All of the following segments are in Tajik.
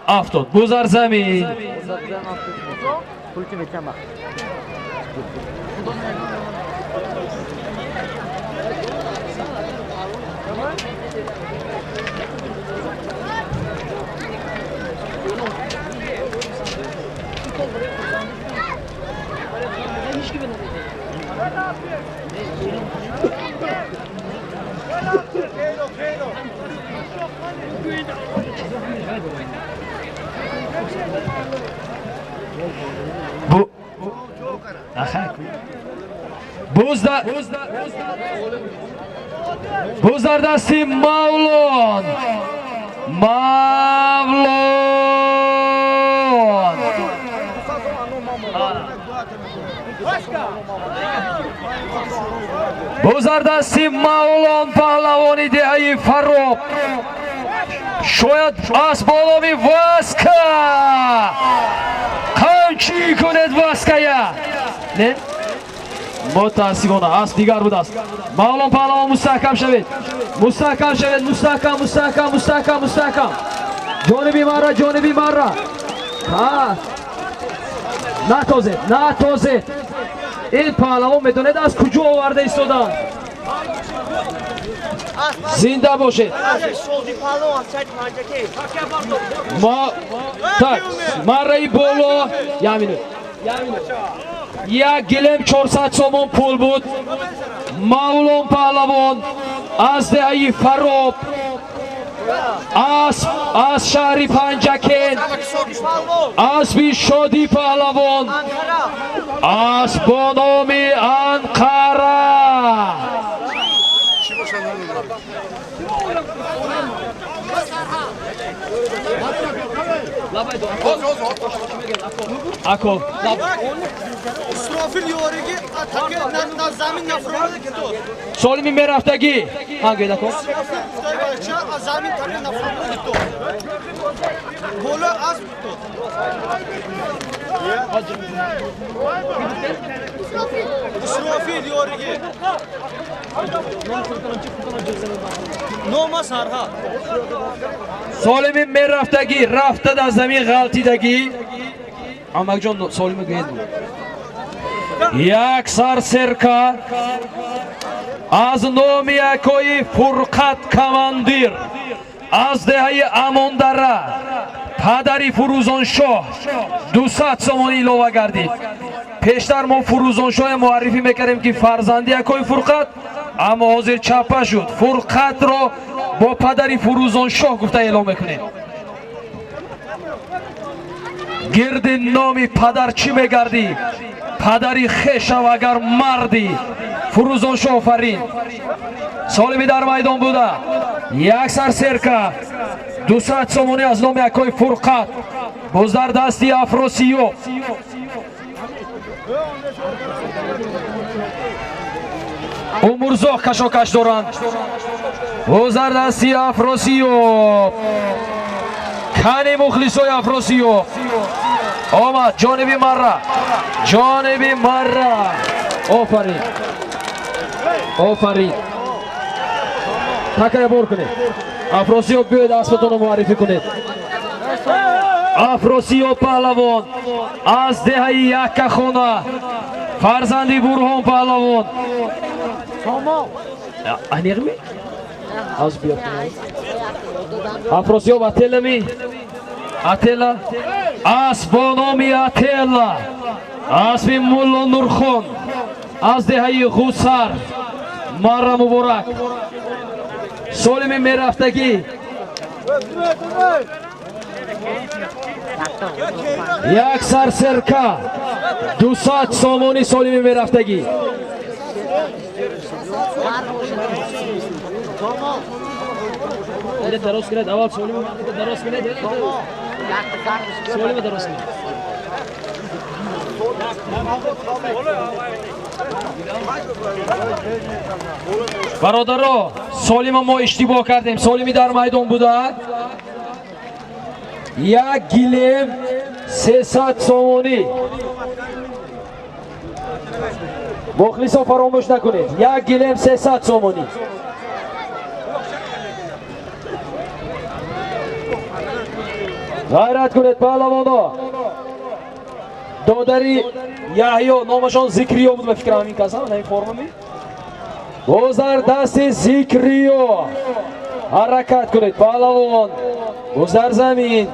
70. Buzar zamin. Pulchi mechama. Buzar dasti Mavlon. Buzar dasti Mavlon pahlavoni Dehai Farob. Shoyad asbolovi Vaska. Qancha kunet Vaskaya. Ne? متاسفانه است دیگر بود است مولان پهلوان مستحکم شوید مستحکم شوید مستحکم جانبی مره نتازید این پهلوان میدونید از کجا آورده ایستادن زنده باشید ما так مره بالا یمینه یک گلم 400 سومون پول بود مولان پهلوان از دهی فراب از شهری پنجکین از بی شادی پهلوان از بانام انقره Ako. İsrafil yorigi atake na zamin nafrone gidiyor. Solimi meraftagi. Hangi dako? Zamin take nafrone gidiyor. Golu az gidiyor. İsrafil yorigi. Noma sarha. Solimi meraftagi rafta da zamin g'altidagi. Amakjon Solimi g'aydi. یک سرسرکا از نام یکوی فرقت کماندیر از دهه اماندره پدری فروزان شاه 200 سومون ایلوه گردید پیشتر ما فروزان شاه معرفی میکردیم که فرزندی یکوی فرقت اما حاضر چپه شد فرقت را با پدری فروزان شاه گفته اعلام میکنیم گرد نام پدر چی میگردی پدری خشم اگر مردی فروزان شوفرین سالمی در میدان بوده یک سرسرکه 200 سومونی از نام یکای فرقت باز در دستی افراسیاب امورزاق کشاکش دارند باز در دستی افراسیاب کنی مخلصای افراسیاب آمد جانبی مره آفرین تکه بار کنید افراسیاب بیاید اسمتون رو معرفی کنید افراسیاب پهلوان از دهه یک خانه فرزندی برهان پهلوان انیقمی؟ از بیاد افراسیاب اتلا از بانامی اتلا از بی مولا نورخان از دهه غوسر مره مبارک سالمی میرفتگی یک سرسرکه 200 سومونی سالمی میرفتگی درست کنید اول سالمی درست کنید سالمی درست کنید برادرها سالم ما اشتباه کردیم سالمی در میدان بوده یک گلم 300 سومونی مخلصا فراموش نکنید یک گلم 300 سومونی غیرت کنید پهلوانا. دادری یحیی نامشان ذکریو بود به فکر همین کسا نه فرم می گذر دست ذکریو حرکت کنید پهلوان گذر زمین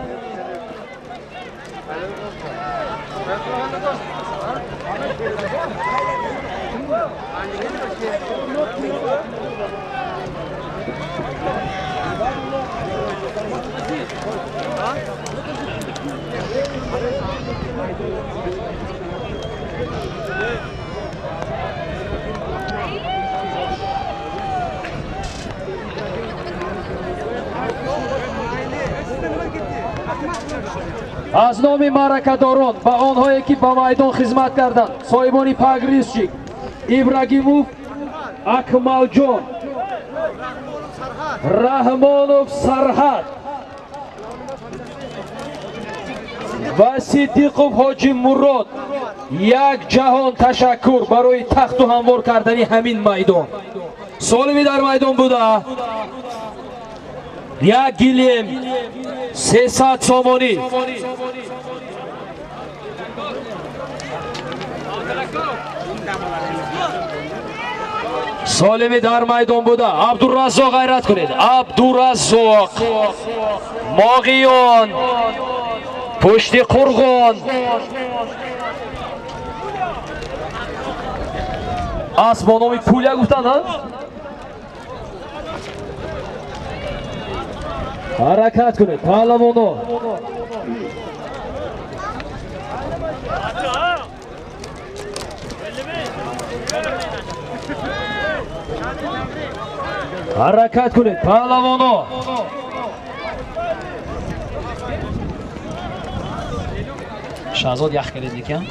از نام معرکه‌داران با آنهایی که با میدان خدمت کردند صاحبان پاگریزچی ابراهیموف اکمالجان رحمانوف سرحد و صدیقوف حاجی مراد یک جهان تشکر برای تخت و هموار کردن همین میدان. سالمی در میدان بوده یک گلیم 300 سامانی سالمی در میدان بوده. عبدالرزاق غیرت کنید. عبدالرزاق ماغیان پشت قرغان اسبانامی پولیا گفتن ها حرکت کنید پهلوانا. حرکت کنید پهلوانا. شهزاد یخ کرد یکم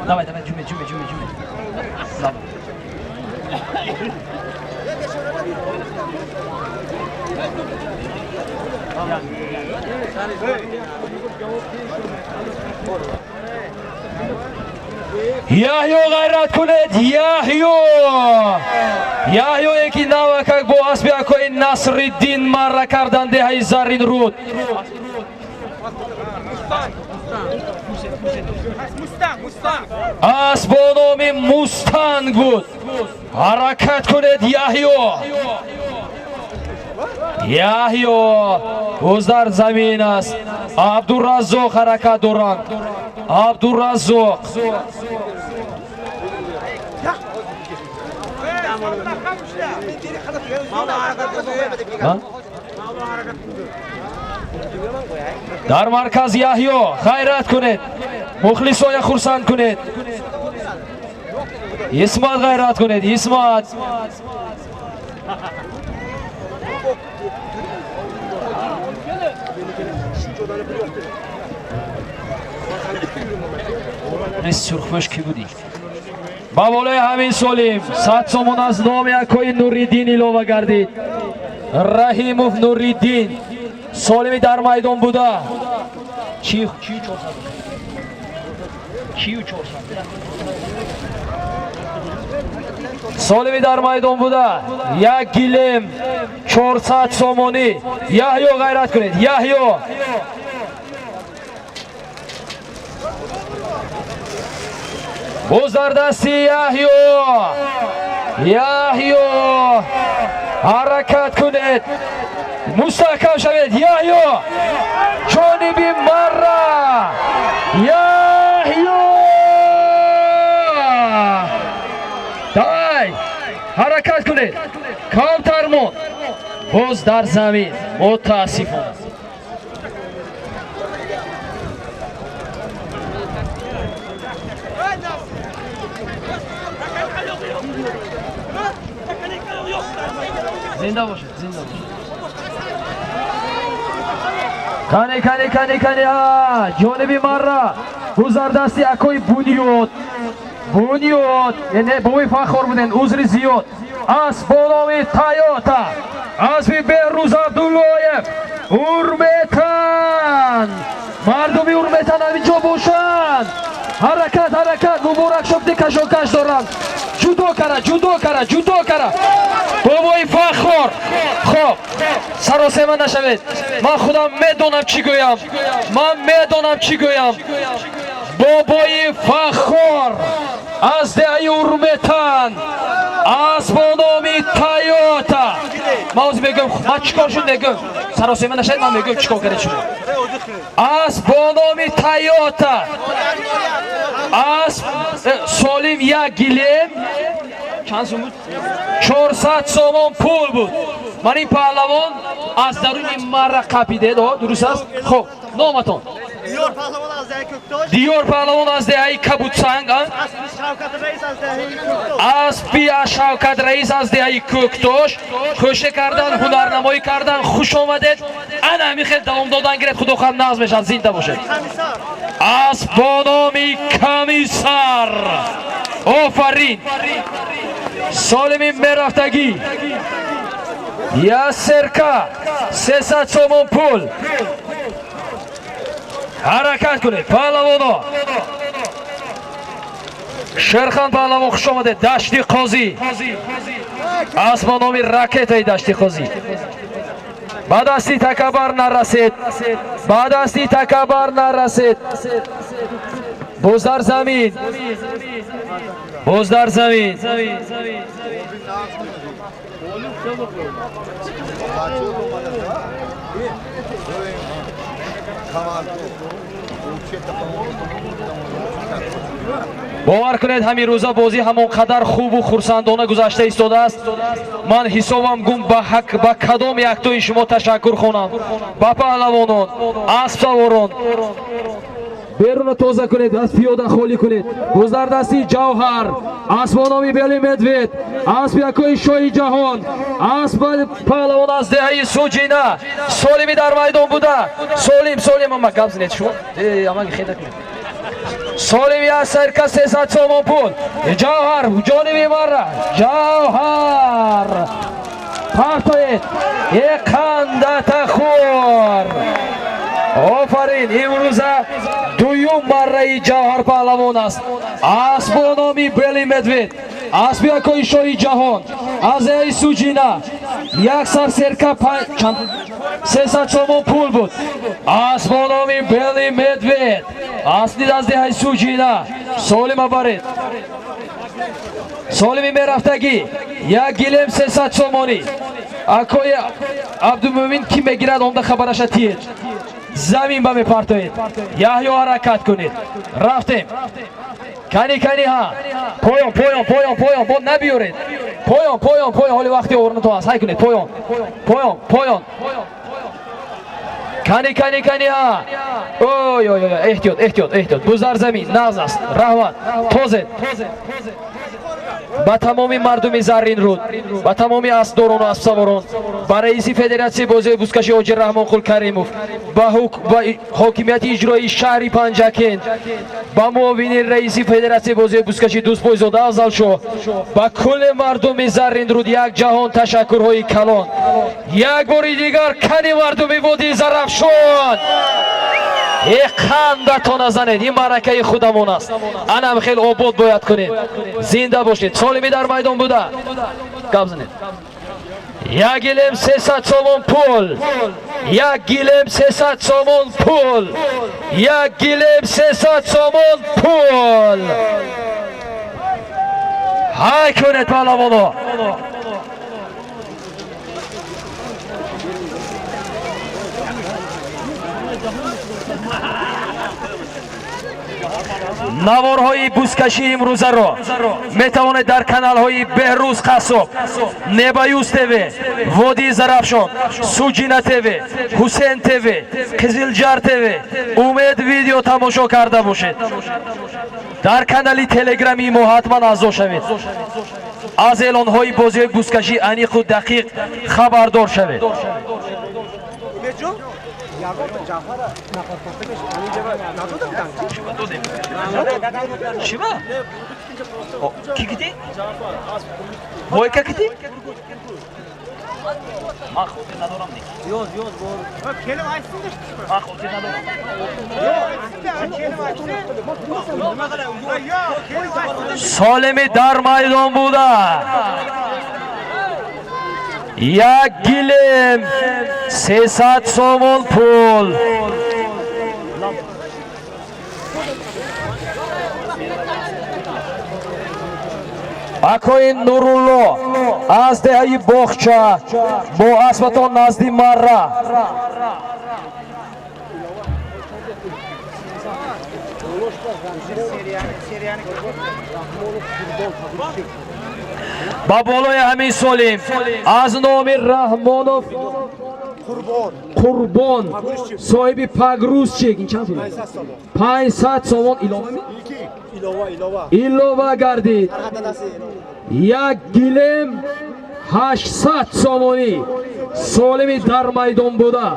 Давай, давай, cümle. Tamam. Yahyo gayret kuned, Yahyo یکی نوکک با اسبی اکوی نصرالدین مره کردن دهی زرین رود اسبانامی مستنگ بود. حرکت کنید یحیی گذر زمین است. عبدالرزاق حرکت دارند. عبدالرزاق در مرکز یحیی خیرت کنید. مخلصای خرسند کنید. اسمت غیرت کنید. اسمت سرخوش کی بودی؟ با بالای همین سالیم 100 سومون از نام یکای نوریدین ایلوه گردید. رحیموف نوریدین سالمی در میدان بوده. چی 400 سالمی در میدان بوده. یک گلیم 400 سومانی. یحیی غیرت کنید. یحیی گذر دستی یحیی حرکت کنید. مستحکم شوید. یحیی جانبی مره. یحیی دای حرکت کنید. کمتر مون باز در زمین متاسفانه زنده باشید زنده باشید کانی جانبی مرا گذردستی اکوی بونیوت یعنی بوی فخر بودن عذر زیاد از بانامی تایوتا از بی بهروز عبداللهیف ارمتن مردمی ارمتن اینجا باشن حرکت مبارک شد کشاکش دارن جودو کرد بابای فخر خب سراسیمه نشوید من خودم میدونم چی گویم بابای فخر از دهی ارمتن از بانامی تایوتا من از میگم من چیکار شد میگم سراسیمه نشوید من میگم چیکار کرد شد از بانامی تایوتا از سالیم یک گیلیم چند سوم بود؟ 400 سومون پول بود من این پهلوان از درون این مرا قپیده درست است؟ خب نامتون دیور پهلوان از دهی کبوتسنگ اسبی شوکت رئیس از دهی کوکتوش کوشش کردن هنرنمایی کردن خوش آمدید انا میخواد دوام دادن گرفت خدا خواهد نظمش از زنده باشه از بانامی کمیسر آفرین سالمی میرفتگی یا سرکه 300 سومون پول حرکت کنید پهلوانا شرخان پهلوان خوش آمده دشتی قاضی اسم نامی راکت دشتی قاضی بعد استی تکبر نرسید بزدر زمین باور کنید همین روزا بازی همون قدر خوب و خرسندانه گذشته ایستاده است من حسابم گم با کدام یک توی شما تشکر کنم با پهلوانان اسب سواران بیرون تازه کنید از پیاده خالی کنید گذردستی جوهر اسب نامی بلی مدوید اسب یکوی شاهی جهان اسب پهلوان از دهه سوجینه سالمی در میدان بوده سالم اما گپ زنید شما اما خیلی کنید سالمی از سرکه 300 سومون پول جوهر جانبی مرا جوهر پرتوید یک خنده خور آفرین امروز دویم مره جوهر پهلوان است اسب نامی بلی مدوید اسب یکوی شاهی جهان از ای سوجینه یک سر سرکه 300 سومون پول بود اسب نامی بلی مدوید اصلی از دهی سوجینه سالم برید سالمی میرفتگی یک گیلم 300 سومونی اکوی عبدالمومن کی میگیرد اونده خبرش تیر زمین با می پرتوید یحیی حرکت کنید رفتیم کنی ها پایان با نبیورید پایان حالی وقتی اورن تو هست های کنید پایان کنی ها اوی احتیاط بزر زمین نغز است رحمت توزید با تمامی مردمی زرین رود با تمامی اسبداران و اسبسواران با رئیس فدراسیون بازی بوسکشی حاجی رحمان قل کریموف با حاکمیت اجرایی شهری پنجکین با معاونین رئیس فدراسیون بازی بوسکشی دوست پایزاده افضل شو با کل مردم زرین رود یک جهان تشکرهای کلان یک بار دیگر کنی مردم وادی زرافشان یک خنده تا نزنید این مرکه خودمون است انم خیلی آباد باید کنید زنده باشید سالمی در میدان بوده گپ زنید یک گیلم 300 سومون پول یک گیلم 300 سومون پول یک گیلم 300 سومون پول های کنید پهلوانا نوارهای بوسکشی امروزه را میتوانید در کانال های بهروز قصاب، نبایوس تیوی، وادی زرافشان، سوجینه تیوی، حسین تیوی، قزلجار تیوی، امید ویدیو تماشا کرده باشید. در کانال تلگرامی ما حتما اعضا شوید. از اعلان‌های بازی بوسکشی انیق و دقیق خبردار شوید. چی با؟ کی کتی؟ وای که کتی؟ من خودی ندارم دیگه. Yoz bor. Kelim aytsin de. من خودی ندارم. سالمی در میدان بوده. یک گلیم 300 سومون پول. акои Нурулло аз деҳаи Боғча бо асбатон назди Марра. ба болои ҳамин солим аз номи Раҳмонов Қурбон соҳиби пагрузчик 500 сомон илова гардид. як гилем 800 сомонӣ солими дар майдон буда.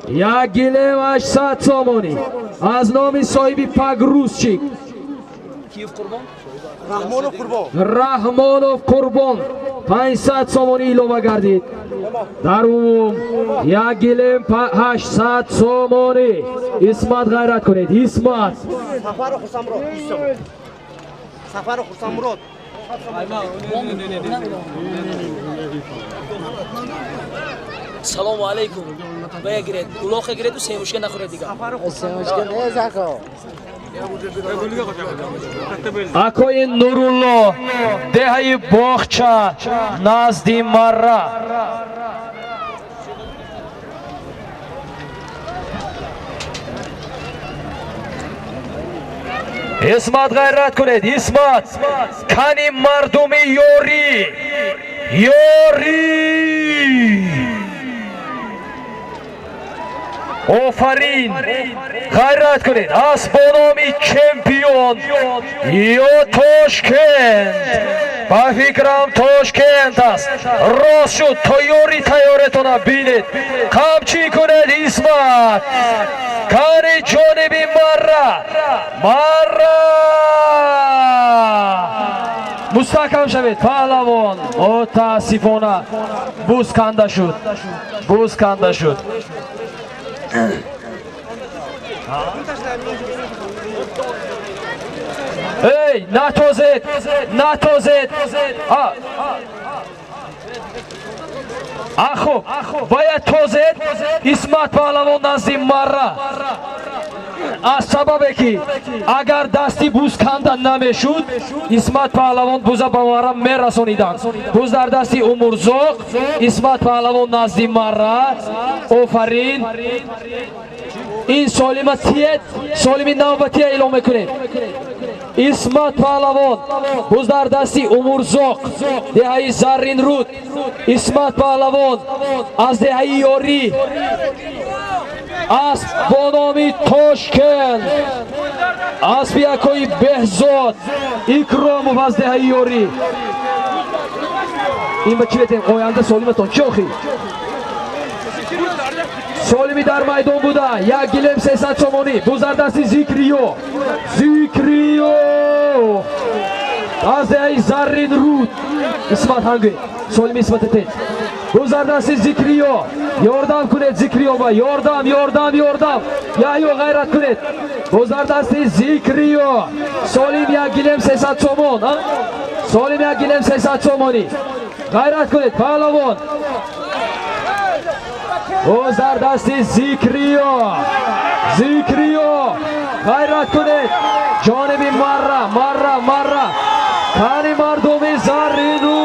як гилем 800 сомонӣ аз номи соҳиби пагрузчик Раҳмонов Қурбон 500 сомонӣ илова гардид. дар умум як гилем 800 сомонӣ. исмат ғайрат кунед. исмат Сафар Хурсамурод. Салому алейкум. Бая гирет. Улоха гирету семушка нахуред дига. Семушка не зако. акои Нурулло деҳаи Боғча назди Марра. исмат ғайрат кунед. исмат кани мардуми ёрӣ офарин ғайрат кунед. аз бо номи чемпион ё Тошкент. ба фикрам Тошкент аст. рост шуд то ёри тайёретона бинед. қамчӣ кунед. исмат кани ҷониби Марра мустаҳкам шавед. паҳлавон мутаассифона буз канда шуд. эй натозед ахоб бояд тозед. исмат паҳлавон назди Марра аз сабабе ки агар дасти буз канда намешуд исмат паҳлавон буза ба Марра мерасониданд. буз дар дасти Умурзоқ. исмат паҳлавон назди Марра. офарин. ин солима тиет солими навбатия эълон мекунем. исмат паҳлавон буз дар дасти Умурзоқ деҳаи Заррин Руд. исмат паҳлавон аз деҳаи Ёрӣ асп бо номи Тошкент. асби акои Беҳзод Икромов аз деҳаи Ёрӣ. ин ба чӣ ветем оянда солиматон чӣ охӣ? солими дар майдон буда. як гилем 300 сомонӣ буз дар дасти Зикриё аз деҳаи Заррин Руд. исмат ҳанги солими исмататен буз дар дасти Зикриё. ёрдам кунед Зикриё ба ёрдам яҳё ғайрат кунед. буз дар дасти Зикриё. солим як гилем 300 сомон. солим як гилем 300 сомонӣ ғайрат кунед. паҳлавон буз дар дасти Зикриё ғайрат кунед. ҷониби Марра кани мардуми Заррину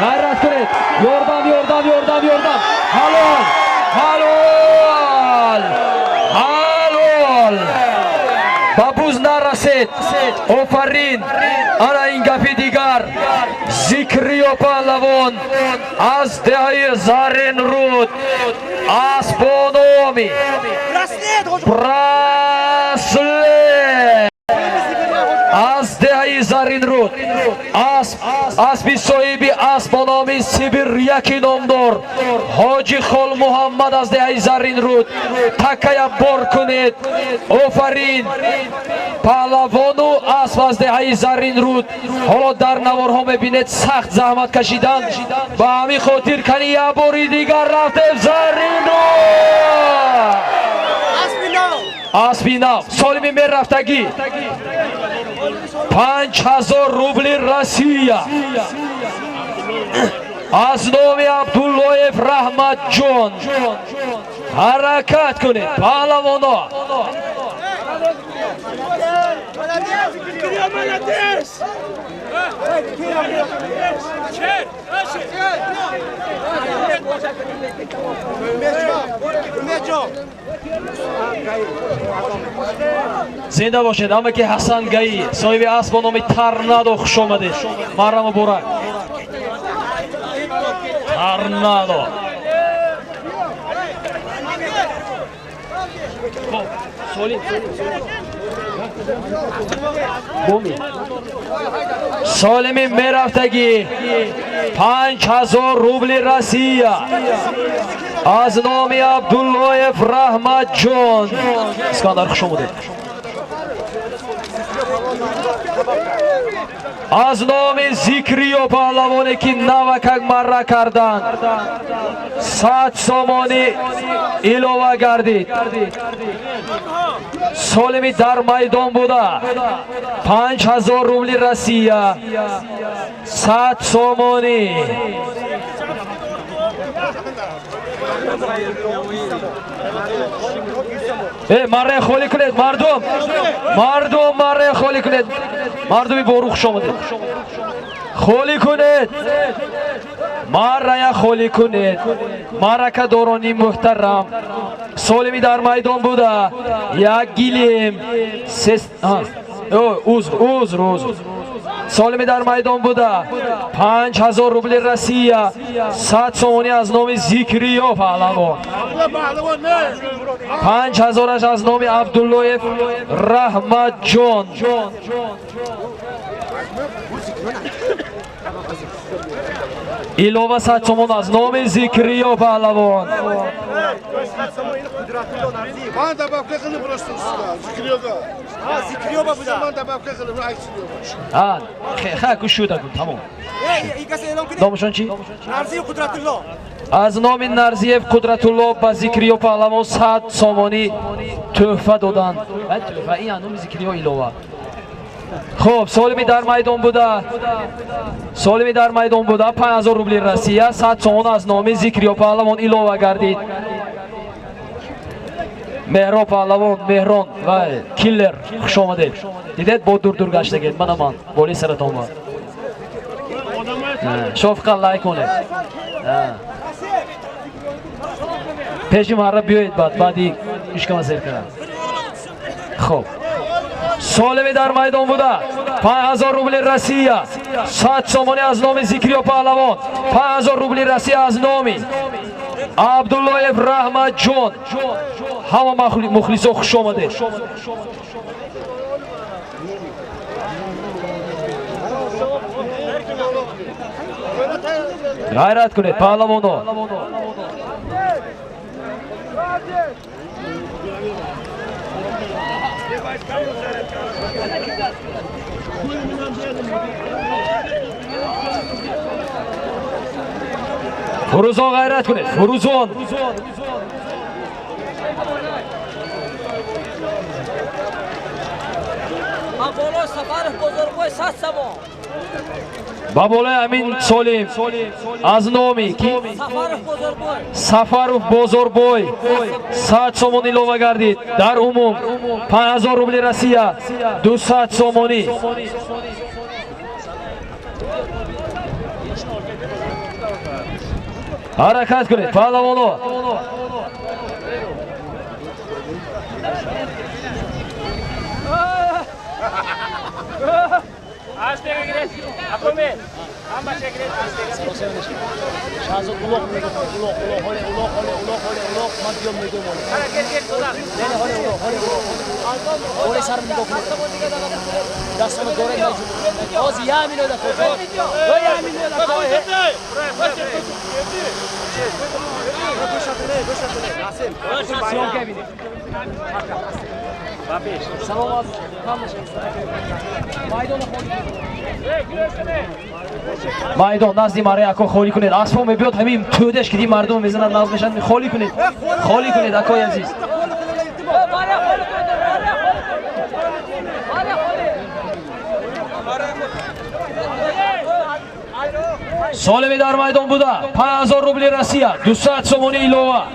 ғайрат кунед. ёрдам ҳалол ба буз нарасед. офарин. ана ин гапи дигар. Зикриё паҳлавон аз деҳаи Заррин Руд аз бо номи Браслет аз деҳаи Заррин رود اسب صاحبی اسب نامی سیبر یکی نامدار حاجی خال محمد از دهه زرین رود تکیه بار کنید آفرین پهلوانو اسب از دهه زرین رود حالا در نوارها میبینید سخت زحمت کشیدن با همین خاطر کنی یه باری دیگر رفته زرین رود اسبی نو سالمی می رفتگی 5000 روبل روسیه از نام عبدالله رحمت جان حرکت کنید پهلوانا زنده باشید. همه که حسن گایی صاحب اسب نام ترنادو خوش آمده. مرا مبارک. ترنادو سالمی میرفتگی 5000 روبل روسیه از نام عبدالله رحمت جان اسکندر خوش آمده. از نام ذکری و پهلوانی که نوکک مره کردن 100 سامانی ایلوه گردید. سالمی در میدان بوده 5000 روبل روسیه 100 سامانی مره خالی کنید مردم مره خالی کنید مردمی بارو خوش آمده خالی کنید مره خالی کنید مرکه دارانی محترم سالمی در میدان بوده یک گیلیم عذر سالمی در میدان بوده 5000 روبل روسیه 100 سامانی از نام ذکری و پهلوان 5000 از نام عبدالله رحمت جان ایلوه 100 سامان از نام ذکری و پهلوان من добавка qilib просто zikriyoga. Ha, zikriyo buda. Man добавка qilib aksiyo bosh. Ha, kushуда kun, tamom. Nomshon chi? Narziyev Qudratullo. از نام نرزیف قدرتالله با ذکری و پهلوان 100 سامانی تحفه دادن. تحفه این نام ذکری و ایلوه. خب سالمی در میدان بوده 5000 روبل روسیه 100 سامان از نام ذکری و پهلوان ایلوه گردید. مهران پهلوان مهران و کیلر خوش آمدید. دیدید با دور گشتگید من بالی سرتان با شفقه لایک کنید پیشی مهره بیایید بعدی اشکم زیر کنم. خب سالمی در میدان بوده 5000 روبل روسیه 100 سامانی از نام ذکری و پهلوان 5000 روبل روسیه از نامی عبدالله رحمت جان همه مخلصا خوش آمده. غیرت کنید پهلوانا فروزان غیرت کنید فروزان بالا سفر بزرگوی 100 سامان با بالای امین سالم از نامی کی سفر بزرگوی 100 سامانی ایلوه گردید. در عموم 5000 روبل روسیه 200 سامانی حرکت کنید پهلوانا Hareket et ulan. اوره سر نگاه کن دستم دوره نجوم باز یمین رو دکو دو یمین رو دکو سیام که بینیم سلام آز майдон назди мараи ако холӣ кунед асбо мебиёд ҳамин тӯдаш ки ди мардум мезанад нағз мешанд холӣ кунед акои азиз солими дар майдон буда 5000 рубли Россия 200 сомони илова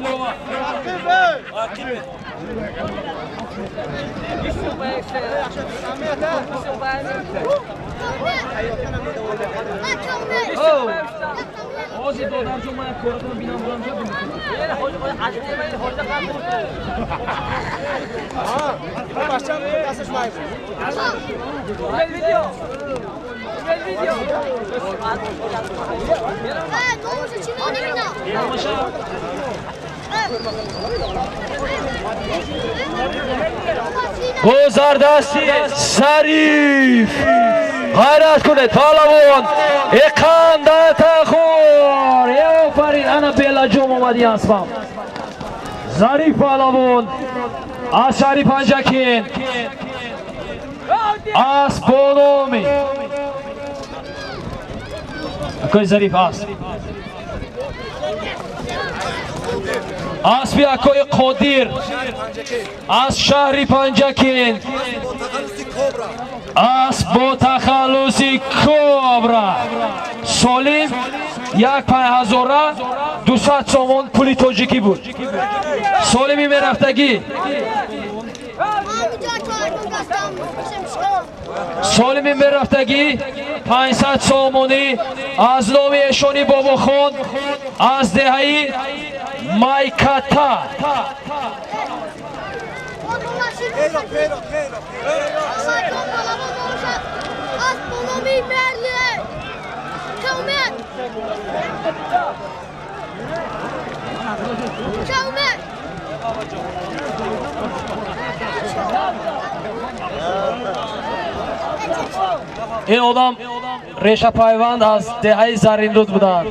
гузардасти зариф ғайрат кунед паҳлавон иқандатахор офарин ана белаҷом омади асбам зариф паҳлавон аз шаҳри Панҷакин аз бономи акои зариф аст асби акои қодир аз шаҳри Панҷакин аст бо тахаллуси кобра солим 5000 200 сомон пули тоҷикӣ буд солими мерафтагӣ солими мерафтагӣ 500 сомонӣ аз номи эшони бобохон аз деҳаи майката ин одам решапайванд аз деҳаи Заринруд буданд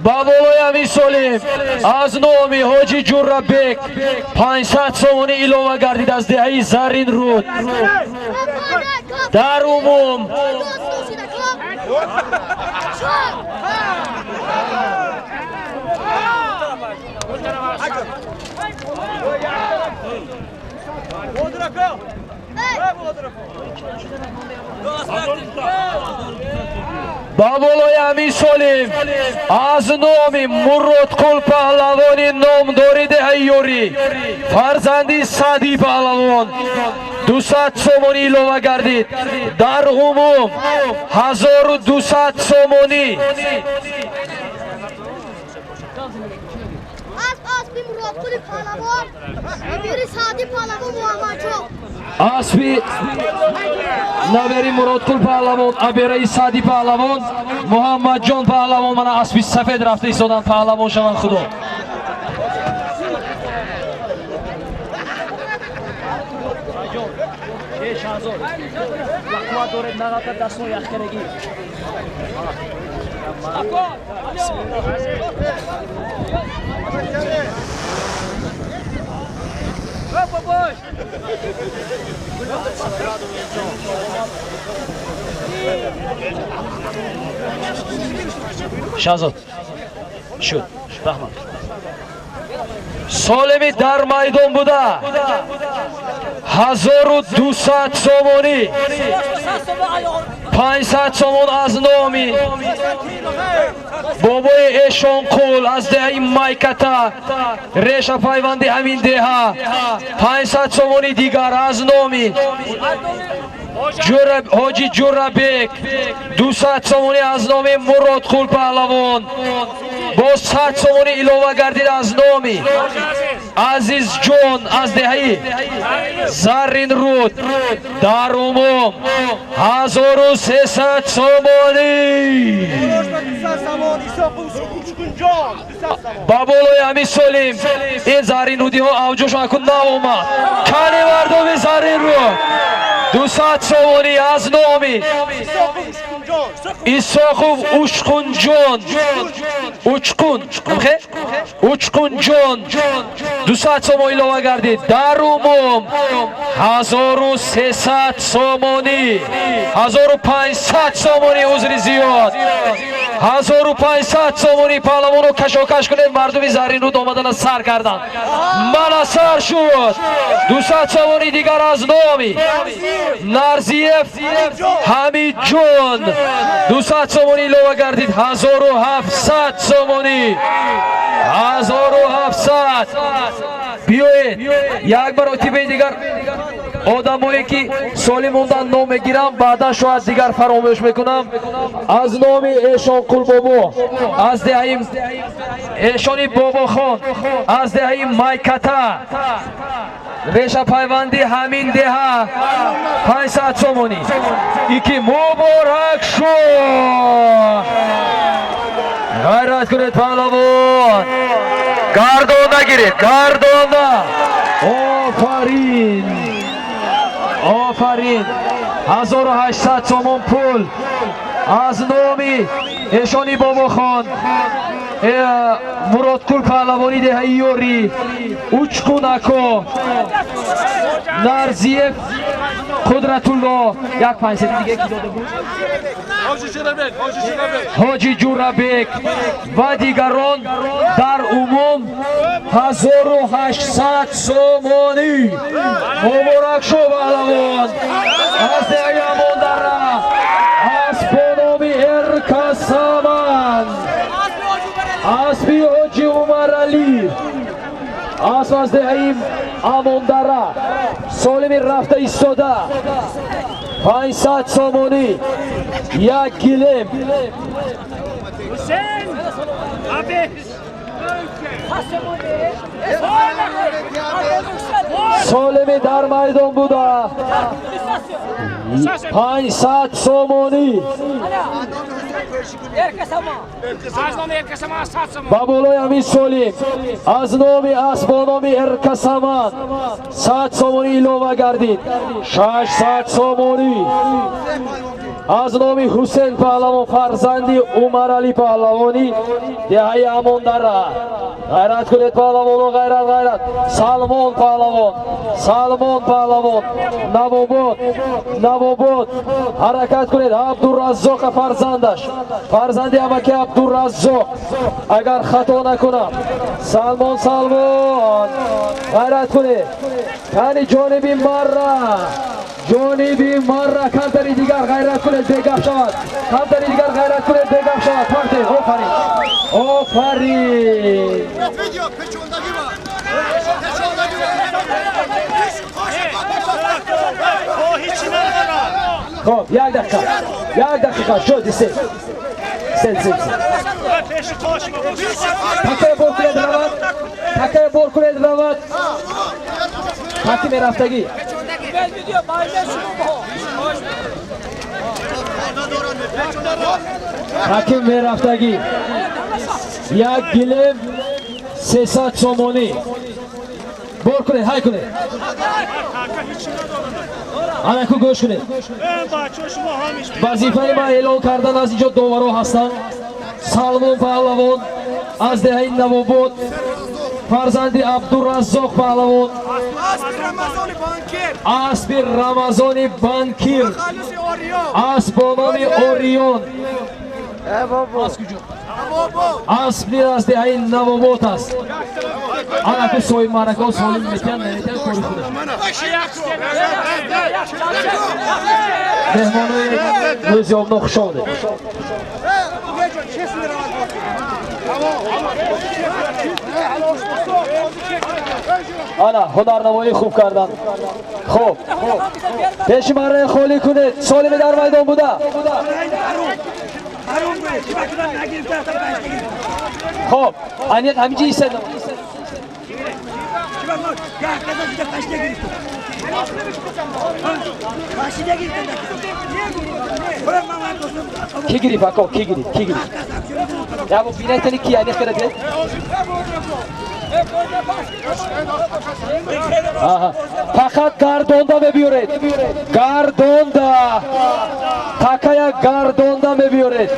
ба болои ҳамин солим аз номи ҳоҷи Ҷуррабек 500 сомонӣ илова гардид аз деҳаи Заринруд дар умум ба болои ҳамин солим аз номи Муродқул паҳлавони номдори деҳаи Ёрӣ фарзанди Саъдӣ паҳлавон 200 сомонӣ илова гардид дар умум 1200 сомонӣ асби навери Муродқул паҳлавон абераи Саъдӣ паҳлавон Муҳаммадҷон паҳлавон мана асби сафед рафта истодан паҳлавон шаванд худо шазод шуд раҳмат солими дар майдон буда 1200 сомонӣ 500 сомон аз номи бобои Эшонқул аз деҳаи Майката реша пайванди ҳамин деҳа 500 сомони дигар аз номи ҳоҷи Ҷуррабек 200 сомонӣ аз номи Муродқул паҳлавон باز 100 سومونی ilova گردید از نامی عزیز جون از دهی زرین رود در عموم 1300 سومونی با بالای همین سولیم این زرین رودی ها اوجشون کن ناومد کنی مردم زرین رود 200 سومونی از نامی ایساقوف اوچقون جون اوچقون جون 200 سومونی ilova گردید در عموم 1300 سومونی 1500 سومونی عذری زیاد 1500 سومونی پهلوانو کشاکش کنید مردمی زرین رود آمدن از سر کردن من سر شد 200 سومونی دیگر از نامی نرزیف حمید جون 200 سومونی ilova گردید 1700 سومونی 1700 بیایید یک بار اتیبه دیگر آدمایی که سالی موندن نام میگیرم بعدا شاید دیگر فراموش میکنم از نام ایشان قل بابا از دهیم ایشانی بابا خان از دهیم مایکتا ریشه پیوندی همین ده 500 سومونی یکی مبارک شد غیرت کنید پهلوان گردان نگیرید گردان آفرین 1800 سومون پول از نامی ایشانی بابا خان مراد کل پهلوانی ده یوری اوچکونکو نرزیف قدرت الله یک 500 دیگه کی داده بود حاجی جورابک و دیگران در عموم 1800 سومونی مبارک شو پهلوان از دیگران داره از بانومی ارکسامان اسبی حاجی عمر علی از دهیم اماندره سالمی رفته ایستاده 500 سومونی یک گلم سالمی در میدان بوده 500 سومونی با بالای همین سولیم از نامی اسبانامی ارکسامان 100 سومونی ilova گردید 600 سومونی از نامی حسین پهلوان فرزندی عمر علی پهلوانی دهی اماندره غیرت کنید پهلوانو غیرت سلمان پهلوان نواباد حرکت کنید عبدالرزاق فرزندی امکی عبدالرزاق اگر خطا نکنم سلمان غیرت کنید کنی جانبی کمتری دیگر غیرت کنید بگم شود پارتین آفرین خب یک دقیقه شد سل تکه بور کنید رواد حکیم رفتگی حکیم رفتگی یک گلم 300 سومونی بور کنید های کنید آنکو گوش کنید وظیفه ما اعلان کردن از اینجا داورا هستند سلمان پهلوان از دهه نواباد فرزندی عبدالرزاق پهلوان اسب رمضانی بانکیر اسبانامی اوریون اسبی از دهه نواباد است آنکو سوی مرکا سالیم میتین نمیتین کوری خوده مهمانوی روزیاب نخ شده آنا هنرنمایی خوب کردن خوب پیش مره خالی کنید سالمی در میدان بوده خب انیت همینجا ایستادم کی گیری پاکو کی گیری یا bu binetini ki yani kadar aha fakat gardonda mebiyoret gardonda takaya gardonda mebiyoret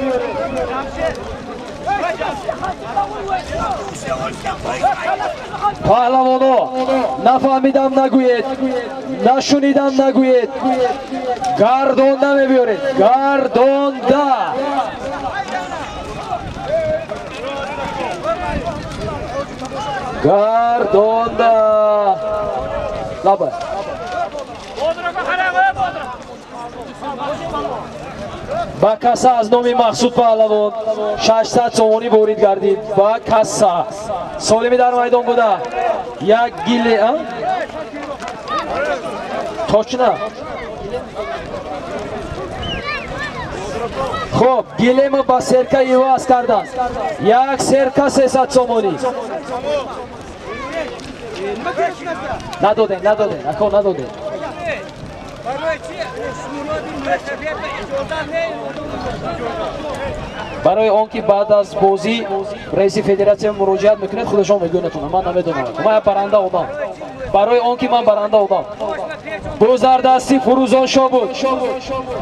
پهلوانو نفهمیدم نگوید نشنیدم نگوید گردونده میبیارید گردونده گردونده لابا با کسا از نومی مقصود پهلوان 600 سومونی بورید گردید با کسا سالمی در میدان بوده یک گیله точно خب گیله ما با سرکه ایواز کردن یک سرکه 300 سومونی ندادن اکو ندادن برای آنکه بعد از بازی رئیس فدراسیون مراجعت میکنه خودشون میگونتونه من نمیدونم من برنده بودم برای آنکه من برنده بودم گذردستی فروزان شاه بود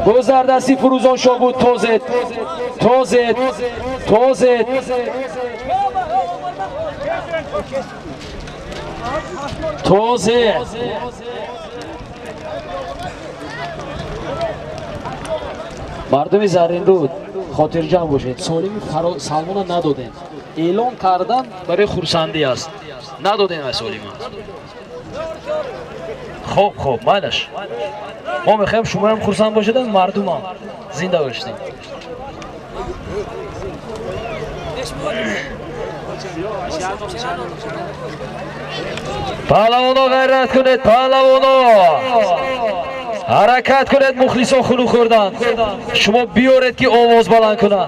گذردستی فروزان شاه بود توزید مردمی زرینرود خاطرجمع باشید سالمی سلمان ندادن اعلان کردن برای خورسندی است ندادن از سالمی خب مالش ما میخوایم شما هم خورسند باشید مردم هم زنده باشید پهلوانا غیرت کنید پهلوانا حرکت کنید مخلصان خلو خوردن شما بیارید که آواز بلند کنن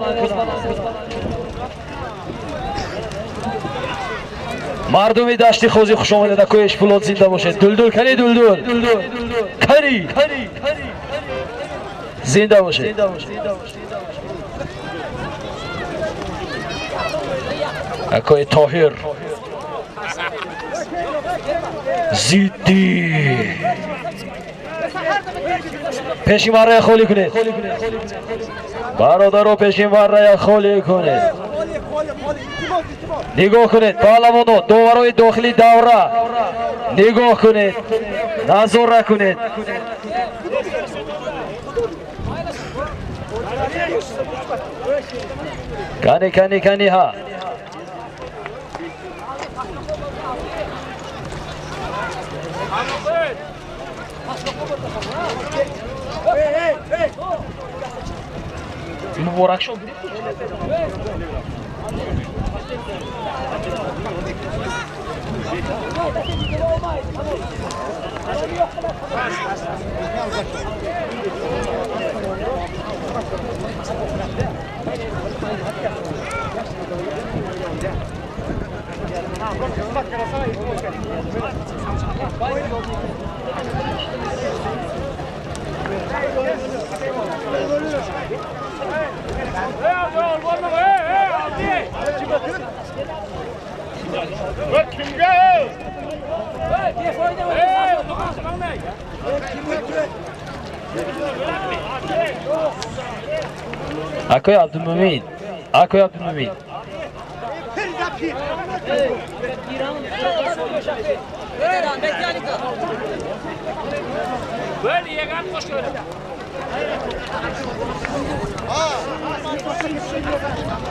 مردمی دشتی خوزی خوش آمدید اکوی اشپولات زنده باشید دلدل کنی دلدل کنی زنده باشید اکوی طاهر زیدی پیشیمان رای خالی کنید برادر رو پیشیمان رای خالی کنید نگاه کنید پهلوانو داورای داخلی دوره نگاه کنید نظاره کنید کنی ها مبارک شو Akoy Abdülmümin.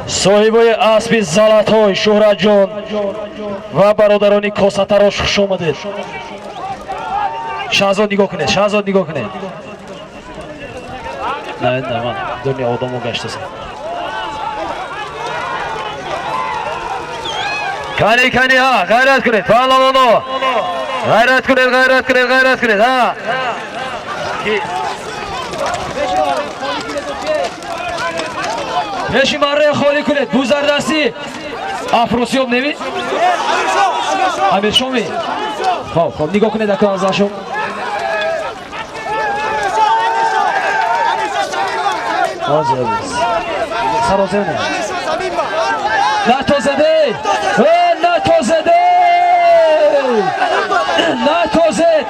صاحبای اسب زلط‌های شهرت جان و برادرانی کاساتراش خوش آمدید. شهزاد نگاه کنید. نه من دنیا آدمو گشتم. کنی ها غیرت کنید پهلوانو غیرت کنید ها Peşi marraya kholi kuned. Bu zardasti Afrosiyob nemi? Amirshom mi? Xo'p, nigoh kuned aka azashom. Hozir biz. Sarozene. Natozade! Natozade! Natozet!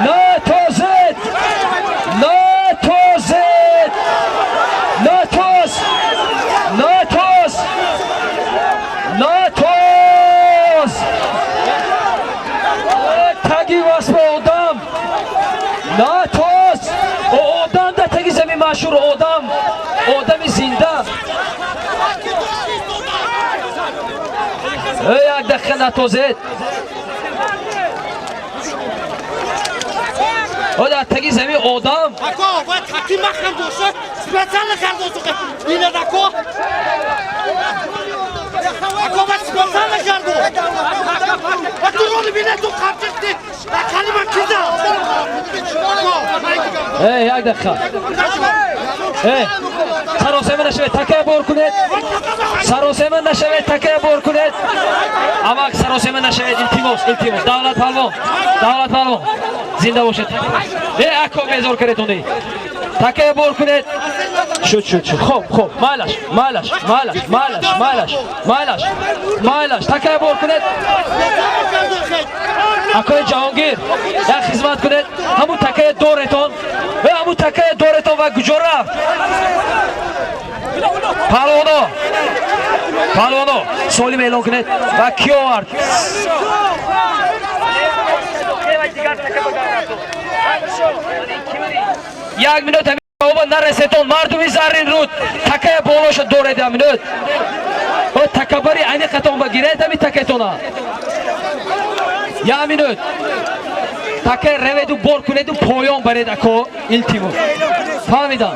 Natozet! Natozet! Natoz! Natoz! Natoz! Tagi vasfa odam! Natoz! O odam da tagi zemin maşhur odam! Odami zinda! Ey dakika natozet! O da tagi zemin odam! Ako, باید حکیم مخم دوشه سپیسیال کرده تو اینه دکو اکو باید سپیسیال کرده و تو رو بینه تو خرجتی کلی من کیزه Ey یک دقیقه ey سراسیمه نشوید تکه بور کنید سراسیمه نشوید تکه بور کنید اما سراسیمه نشوید التماس دولت پهلوان زنده باشید ای اکو بیزار کردید تکه بور کنید شد خوب مایلش تکه بور کنید اکوی جهانگیر یک خدمت کنید همون تکه دورتون و گجورا پهلوانو سولیم اعلان کنید و کیوارد یک منوت اوبا نرسیتون مردمی زرین رود تکه بولوش دوره ده منوت و تکه باری اینی قطعون بگیره دمی تکه تونا یا منوت تکه رویدو بور کنیدو پایان برید اکو التیمو فهمیدم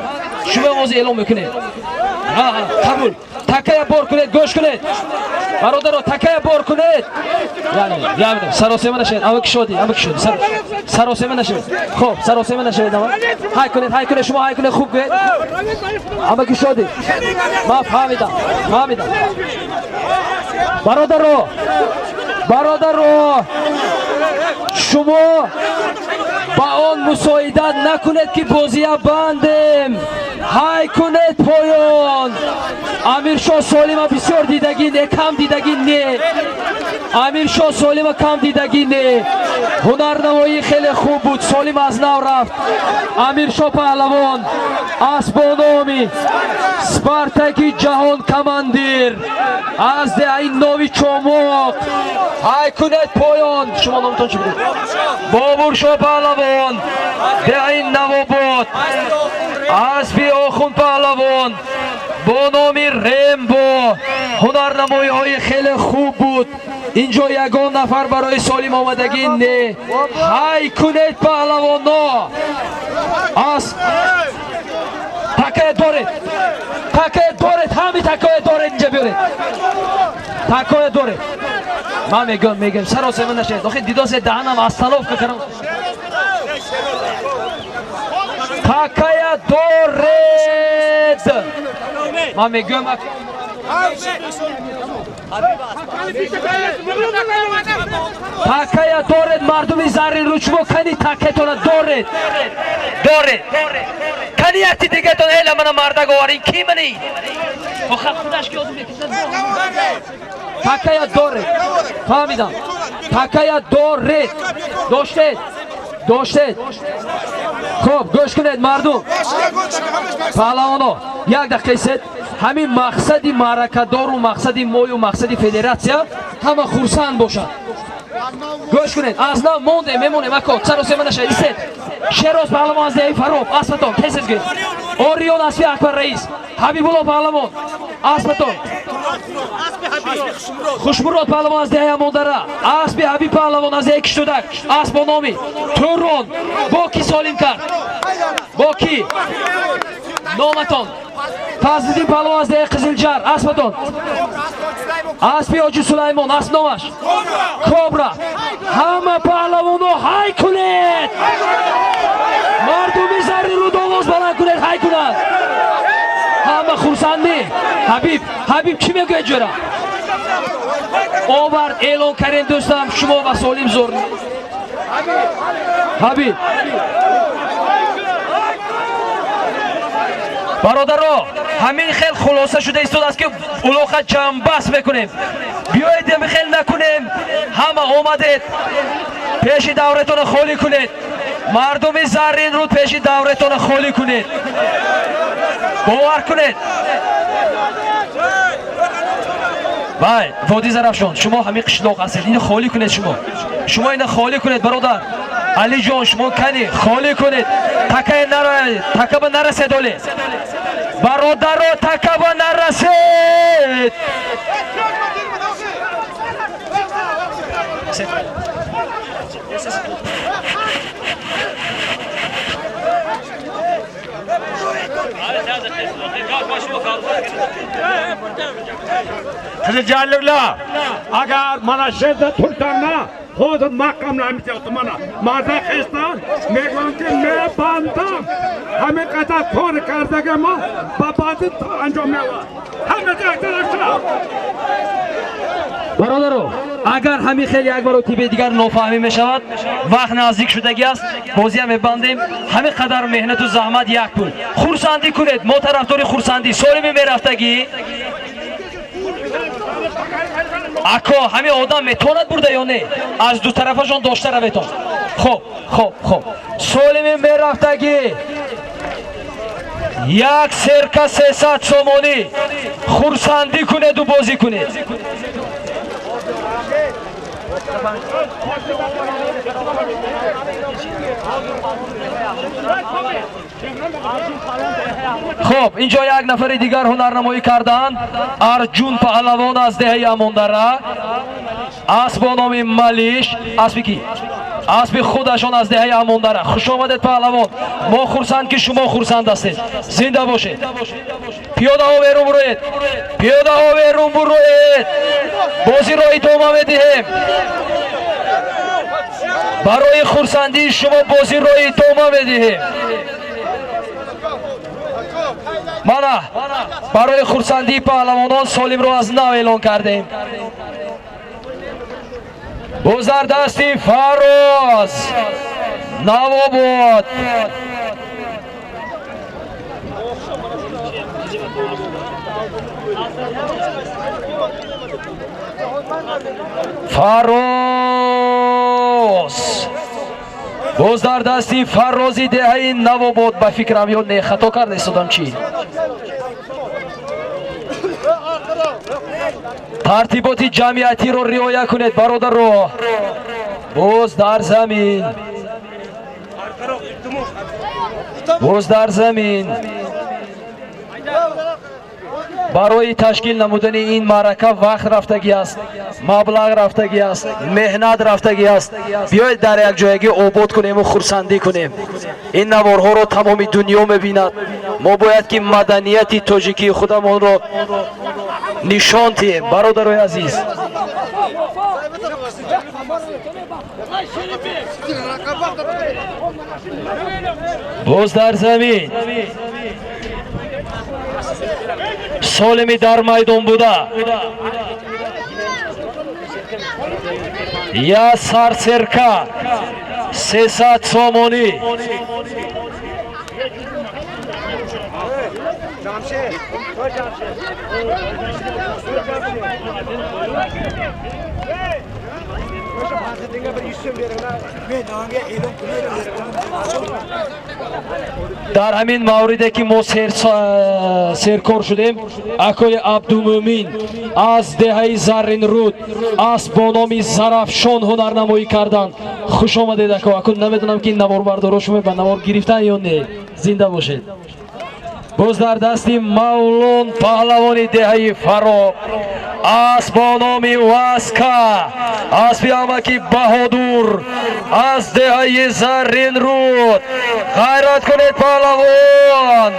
شما موزی اعلام میکنید قبول تکه بور کنید گوش کنید برادرو تکه بور کنید یعنی سراسیمه نشید اما کی شدی سراسیمه نشید خب سراسیمه نشید اما های کنید شما های کنید خوب گوید اما کی شدی ما فهمیدم برادرو شما با آن مساعدت نکنید که بازی بندیم های کنید پایان امیرشاه سالم بسیار دیدگین کم دیدگین نه امیرشاه سالم کم دیدگین نه هنرنمایی خیلی خوب بود سالم از نو رفت امیرشاه پهلوان اسبانامی سپارتاکی جهان کماندیر از ده این نوی چماق های کنید پایان شما نامتون چی بودید بابور شاه پهلوان ده این نواباد اسبی آخون پهلوان با نامی رمبو هنرنمایی های خیلی خوب بود اینجا یگان نفر برای سالم آمدگی نه های کنید پهلوانا اسب تکه دارید همی تکه دارید اینجا بیارید تکه دارید من میگم سراسیمه نشید آخه دیداس دهنم از تلاف که کنم تکه دارید من میگم تکه دارید مردمی زرین رو شما کنی تکه تونه دارید کنی یکی دیگه تون ایلا من مرده گوارین کی منی خودش که آدم میکشد تکه دارید فهمیدم تکه دارید داشتید خب گوش کنید مردم پهلوانو یک دقیقه سید همین مقصدی معرکه‌دار و مقصدی موی و مقصدی فدراسیا همه خرسند باشد گوش کنید از نو مونده میمونه مکو سراسیمه نشه ایست شیراز پهلوان از دهی فروب اسبتون کسیز گید اوریون اسبی اکبر رئیس حبیب الله پهلوان اسبتون خوشمراد پهلوان از دهی اماندره اسبی حبیب پهلوان از دهی کشتودک اسب نامی تورون با کی سالم کرد با کی نامتون فضلدین پهلوان از دهی قزلجر اسبتون اسبی حاجی سلیمان اسب نامش کبرا همه پهلوانو های کنید مردمی زرین رو آواز بلند کنید های کنید همه خرسند خورسندی حبیب چی میگه جورا آورد اعلان کردین دوستم شما و سالم زور حبیب برادرها همین خیلی خلاصه شده ایستاد است که الاغت جنبست بکنیم بیایید بخیل نکنیم همه آمدید پیش دورتون خالی کنید مردم زرین رود پیش دورتون خالی کنید باور کنید بای وادی زرافشان شما همین قشلاق هستید اینو خالی کنید شما اینو خالی کنید برادر علی جان شما کنی خالی کنید تکه به نرسید اولی برادر رو تکه به نرسید Xiljallıkla agar mana şehirde Türklerine خود مقام نمیشه تو منا مازه خستان میگم که من باندم همه قطع کار کرده که ما با بازی انجام میواد همه جا اکترشتا برادرو اگر همین خیلی یک بار تیپ دیگر نفهمی میشود وقت نزدیک شدگی است بازی هم میبندیم همین قدر مهنت و زحمت یک پول خورسندی کنید ما طرفدار خورسندی سالمی میرفتگی اکا همین آدم میتواند برده یا نه از دو طرفشان داشته رویتان خب سالمی میرفتگی یک سرکه 300 سومانی خورسندی کنید و بازی کنید خب اینجا یک نفر دیگر هنرنمایی کردند ارجون پهلوان از دهه اماندره اسب نام ملیش اسب کی اسب خودشان از دهه اماندره خوش آمدید پهلوان ما خرسند که شما خرسند هستید زنده باشید پیاده ها بیرون بروید بازی را ادامه میدیم برای خرسندی شما بازی را ادامه میدیم مانا برای خرسندی پهلوانان سالم را از نو اعلان کردیم بزرگ دستی فراز نواباد فراز بزرگ دستی فرازی دهی نواباد به فکرم یا نه خطا کرده استادم چی ترتیبات جمعیتی رو رعایت کنید برادر رو باز در زمین برای تشکیل نمودن این معرکه وقت رفتگی است مبلغ رفتگی است مهنت رفتگی است بیایید در یک جایگی آباد کنیم و خرسندی کنیم این نوارها رو تمام دنیا میبیند ما باید که مدنیت تاجیکی خودمان رو نشان دهیم برادرای عزیز باز در زمین سالمی در میدان بوده یا سرسرکه 300 سومانی در همین موردی که ما سرکار شدیم اکای عبدالمومین از دهه زرین رود اسب با نام زرافشان هنرنمایی کردند خوش آمدید اکا نمیدونم که این نوار بردارا شما به نوار گرفتن یا نه زنده باشید باز در دستی مولون پهلوانی دهه فرا اسب با نام واسکا اسبی امکی بهادور از دهه زرین رود غیرت کنید پهلوان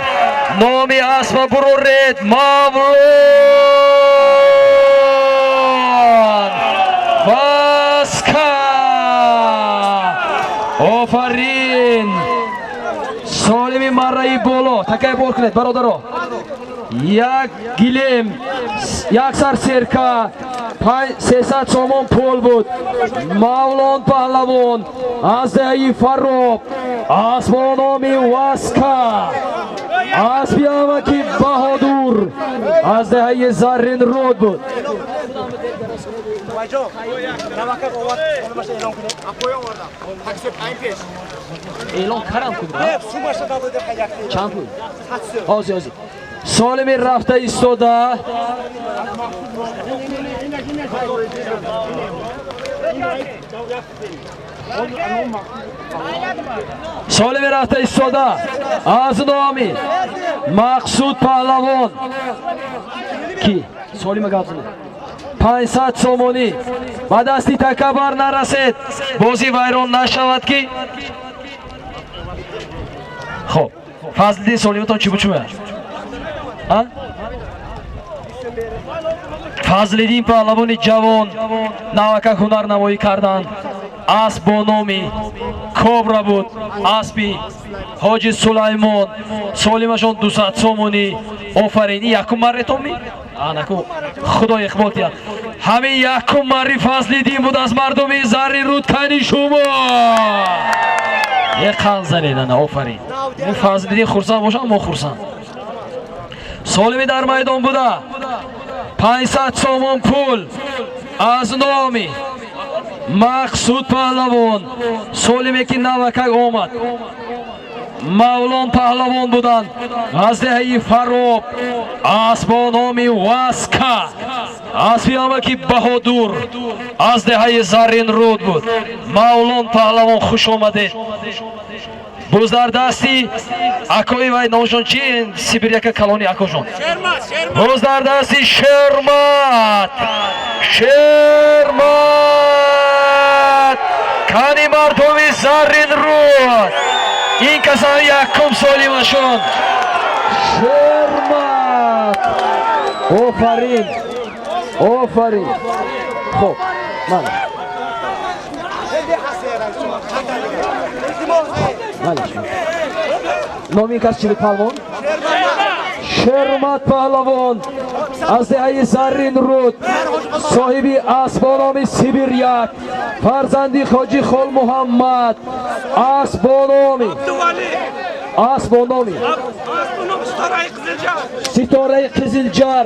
نامی اسب برورید مولون واسکا آفرین سالمی مرایی بالا تکه بار کنید برادرها یک گلیم، یک سر سرکه، 300 سومون پول بود. مولان پهلوان از دهی فراب، اسبانامی واسکا، اسبیامکی بهادور از دهی زرین رود بود. اعلان کردم کدوم؟ چند پول؟ آزی سالمی رفته ایستاده. سالمی رفته ایستاده از نامی مقصود پهلوان کی؟ سالمی گفتنه 500 سومونی با دستی تکبر نرسید بازی ویران نشود کی؟ خب فضل سالیمتان چی بچومه؟ فضلدین پهلوانی جوان نوکک هنر نمایی کردند. اسب با نامی کبرا بود. اسبی حاجی سلیمان سالیمشان 200 سومونی. آفرینی یکم مرتون می؟ نکو خدا اقبال کرد. همین یکم مری فضلدین بود از مردمی زری رودکنی شما. یک خان زنیدن. آفرین فضلدین خورسان باشن ما خورسان. سالمی در میدان بوده 500 سومون پول از نامی مقصود پهلوان. سالمی که نوکک آمد مولان پهلوان بودند از دهی فراب اسبا نامی واسکا اسبیامکی بهادور از دهی زرین رود بود. مولان پهلوان خوش آمدید. بوز در دستی اکوی وای نوشون چی سیبیریا که کلونی اکوشون بوز در دستی شرمت کانی مردمی زرین رود این کسان یکم سالیمشون شرمت. آفرین خب من نامی کس چی بود پهلوان؟ شرمت پهلوان از دهی زرین رود صاحبی اسبانامی سیبیریک فرزندی خاجی خال محمد اسبانامی ستاره قزلجر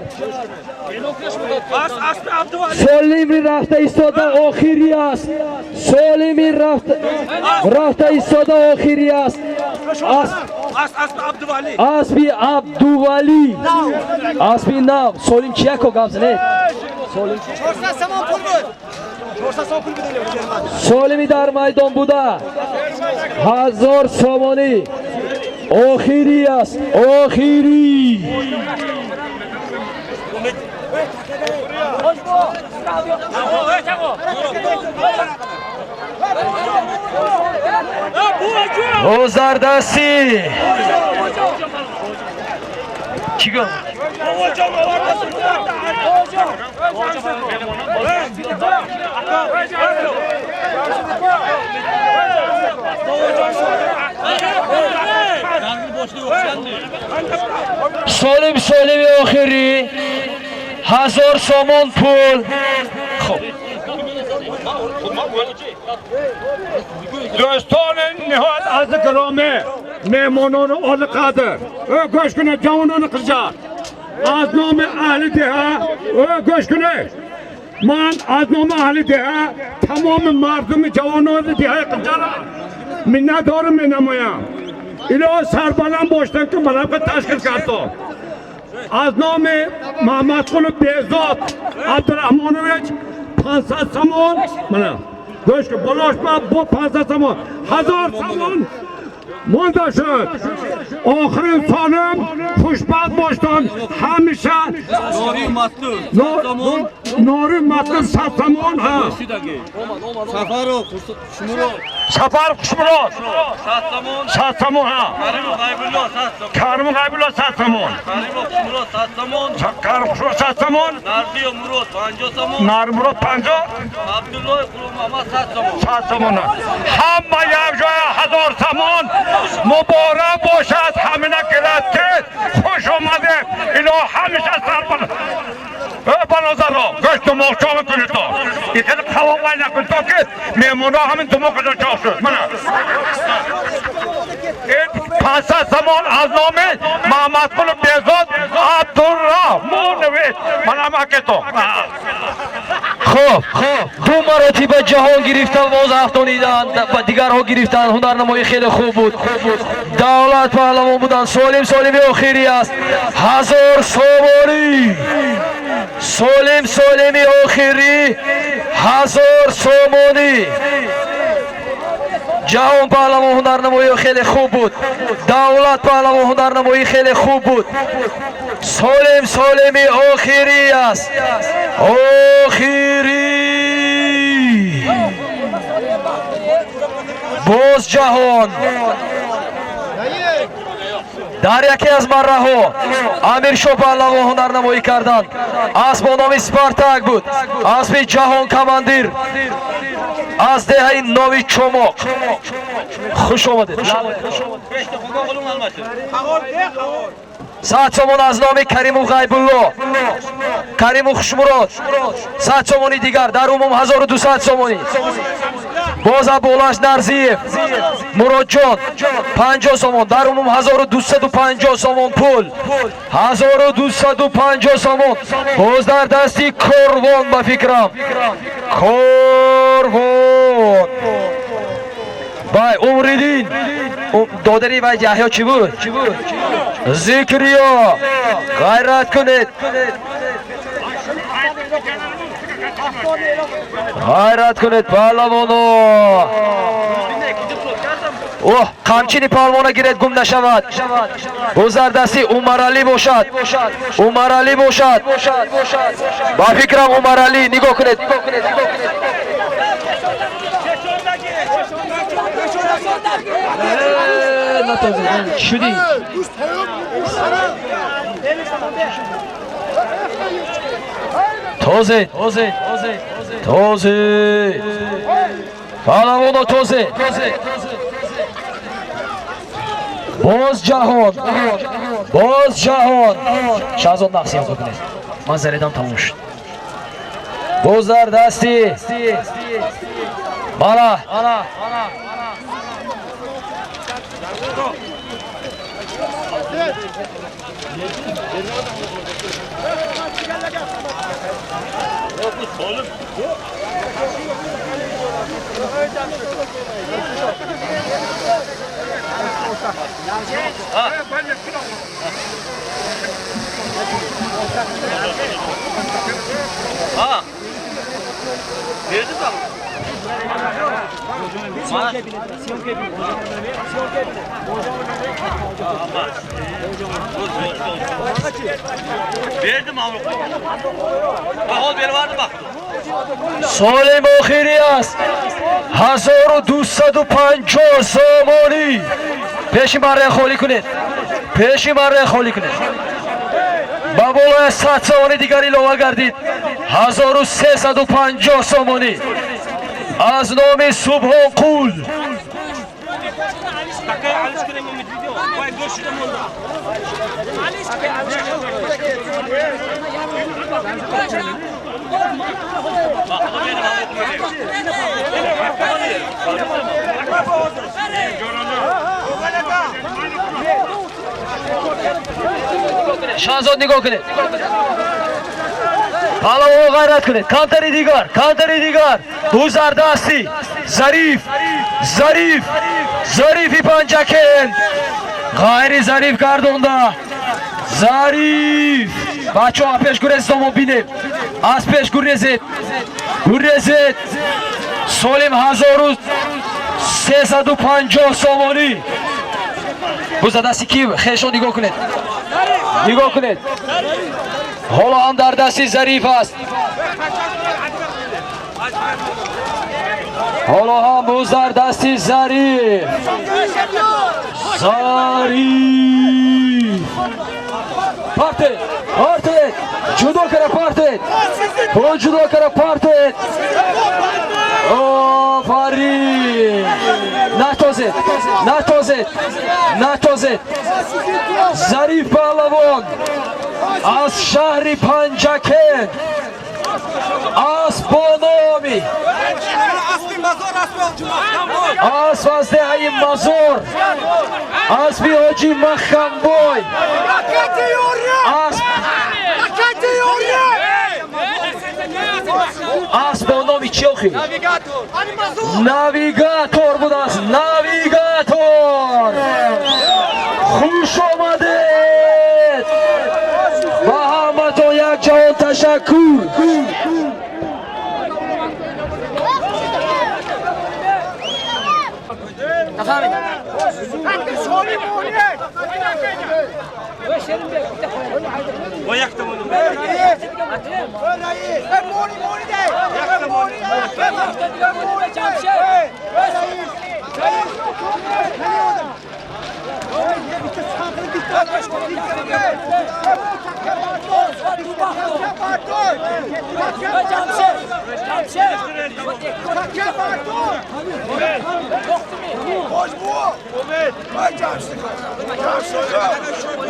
سالمی رفته ایستاده آخری است. سالمی رفته ایستاده آخری است. اسبی عبدولی اسبی نو سالم چیه که گفت نه سالمی در میدان بوده 1000 سومانی آخری است. آخری زردستی چی گفت؟ سالم آخری 1000 سومون پول. خب دوستان نهایت از گرامی مهمانان آل قدر گوش کنه جوانان قجار از نام اهل دهه گوش کنه من از نام اهل دهه تمام مردم جوانان دهه قجار منت دارم نمایم اینا سربلند باشتن که ملک تشکیل کردن. از نام محمد قل بهزاد عبدالرحمانویچ 500 سومون منم گوش که بلاش من با 500 سومون 1000 سومون مونده شد. آخرین سالم خوشبخت باشتن همیشه. ناری مطلوب 100 سومون ها سفر خوشمراد 100 سومون ها کرم غیبالله 100 سومون کرم خوشمراد 100 سومون نار مراد 50 عبدالله محمد 100 سومون همه یک جای 1000 سومون مبارک باشد. همینه گلت که خوش آمده اینا hava kaynak kılsak ki memura hemen demokrasi çalışıyor. Bana. Pasa zaman azname Mahmud Kulu Bezod Abdurrahmanoviç. Bana maketo. خب دو مرتبه جهان گرفتن باز هفتانیدن و دیگرها گرفتن. هنرنمایی خیلی خوب بود. دولت پهلوان بودن. سالمی آخری است. 1000 سومانی. سالمی آخری 1000 سومانی. جهان پهلوان هنرنمایی خیلی خوب بود. دولت پهلوان هنرنمایی خیلی خوب بود. سالمی آخری است. آخری باز جهان در یکی از مره ها امیر شاه پهلوان هنرنمایی کردند. اسب نام سپارتاک بود. اسب جهان کماندیر از دهه نوی چماق. خوش آمدید. صد سومون از نام کریم و غیبالله، کریم و خوشمراد. 100 سومونی دیگر در عموم 1200 سومونی. باز بولش نرزیف مراد جان 50 سومون در عموم 1250 سومون پول. 1250 سومون باز در دستی کاروان با فکرم. کاروان بای عمریدین دادری و یحیی چی بود؟ ذکریا غیرت کنید. غیرت کنید پهلوانا. اوه قمچینی پهلوانا گیرد گم نشود. بزر دستی عمر علی باشد. عمر علی باشد. با فکرم عمر علی. نگاه کنید. شدی توزه پهلوانا توزه. باز جهان شازون نقصی بکنید. من زریدم تموم شد. باز در دستی بالا Verdim abi. Bak beri vardı bak. سالم آخری است. 1250 سومانی. پیشی مره خالی کنید. با بالای 100 سومانی دیگر ایلوه گردید. 1350 سومانی از نام سبحان قول. شاهزاد نگاه کنید. پهلوان غیرت کنید. کانتری دیگر دوزار دستی ظریفی پنجکن غیری ظریف گردونده. ظریف بچه ها پیش گریزدامو بینیم. از پیش گریزید. سالم 1350 سومانی. بوزا دستی کی خیشون نگاه کنید. حالا هم در دستی ظریف است. حالا هم بوز در دستی ظریف. پارتید جدا کرده پارتید. آفرین. نتازید. ظریف پهلوان از شهر پنجکن Asponomi. Asfazde hayim mazor. Asbi hoci mahamboy. Asponomi çiyoki. Navigator budas. Navigator. Xush omaded. Bahamaton yak cavan teşekkür. O yaktım onu. Hoş bu. Vai, Jamşir. Jamşir.